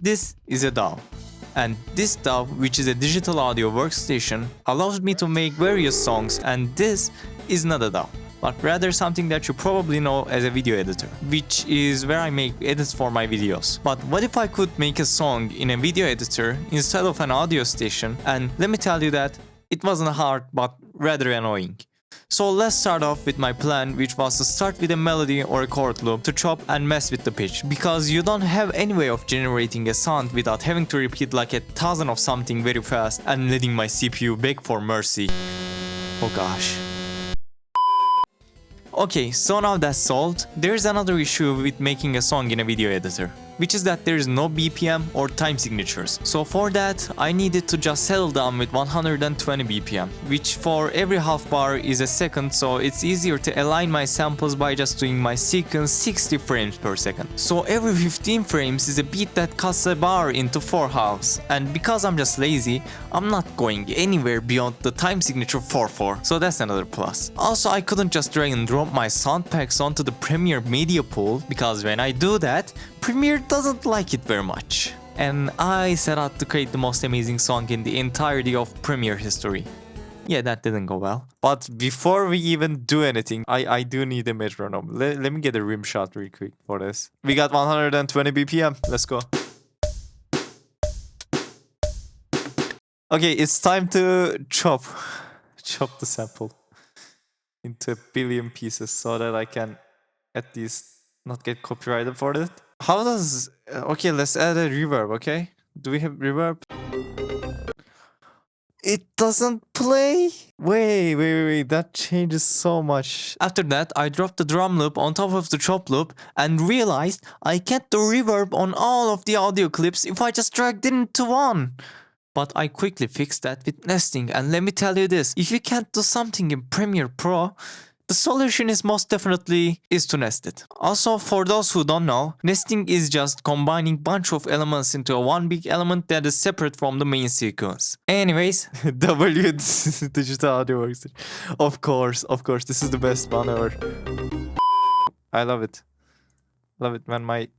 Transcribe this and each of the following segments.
This is a DAW. And this DAW, which is a digital audio workstation, allows me to make various songs, and this is not a DAW, but rather something that you probably know as a video editor, which is where I make edits for my videos. But what if I could make a song in a video editor instead of an audio station? And let me tell you that it wasn't hard, but rather annoying. So let's start off with my plan, which was to start with a melody or a chord loop to chop and mess with the pitch, because you don't have any way of generating a sound without having to repeat like 1,000 of something very fast and letting my CPU beg for mercy. Oh gosh. Okay, so now that's solved, there's another issue with making a song in a video editor, which is that there is no BPM or time signatures. So for that, I needed to just settle down with 120 BPM, which for every half bar is a second, so it's easier to align my samples by just doing my sequence 60 frames per second. So every 15 frames is a beat that cuts a bar into 4 halves, and because I'm just lazy, I'm not going anywhere beyond the time signature 4/4, so that's another plus. Also, I couldn't just drag and drop my sound packs onto the Premiere media pool, because when I do that, Premiere doesn't like it very much. And I set out to create the most amazing song in the entirety of Premiere history. Yeah, that didn't go well. But before we even do anything, I do need a metronome. Let me get a rim shot real quick for this. We got 120 BPM. Let's go. Okay, it's time to chop the sample into a billion pieces so that I can at least not get copyrighted for it. How does... Okay, let's add a reverb, okay? Do we have reverb? It doesn't play? Wait, that changes so much. After that, I dropped the drum loop on top of the chop loop and realized I can't do reverb on all of the audio clips if I just dragged it into one. But I quickly fixed that with nesting, and let me tell you this, if you can't do something in Premiere Pro, the solution is most definitely to nest it. Also, for those who don't know, nesting is just combining bunch of elements into one big element that is separate from the main sequence. Anyways, W digital audio workstation. Of course, this is the best one ever. I love it. Love it when my...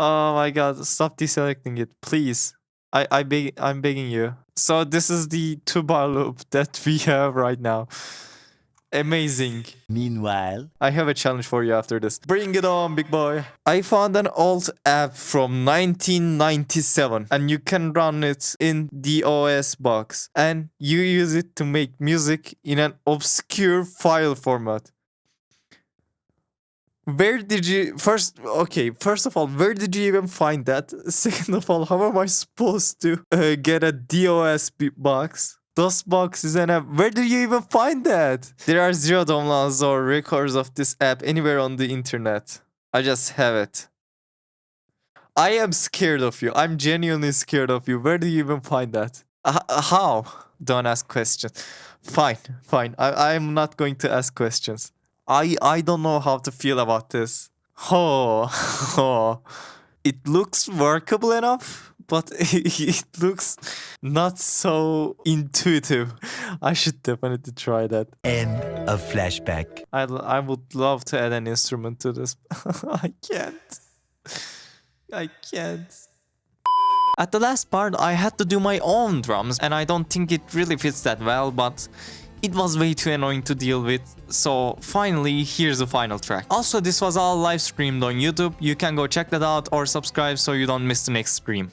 Oh my god, stop deselecting it, please. I'm begging you. So this is the 2-bar loop that we have right now. Amazing. Meanwhile, I have a challenge for you after this. Bring it on, big boy. I found an old app from 1997 and you can run it in the OS box. And you use it to make music in an obscure file format. Where did you... First of all, where did you even find that? Second of all, how am I supposed to get a DOS box? DOS box is an app. Where do you even find that? There are zero downloads or records of this app anywhere on the internet. I just have it. I am scared of you. I'm genuinely scared of you. Where do you even find that? How? Don't ask questions. Fine. I'm not going to ask questions. I don't know how to feel about this. It looks workable enough, but it looks not so intuitive. I should definitely try that. end of flashback. I would love to add an instrument to this. I can't. At the last part, I had to do my own drums, and I don't think it really fits that well, but it was way too annoying to deal with, so finally, here's the final track. Also, this was all live streamed on YouTube, you can go check that out or subscribe so you don't miss the next stream.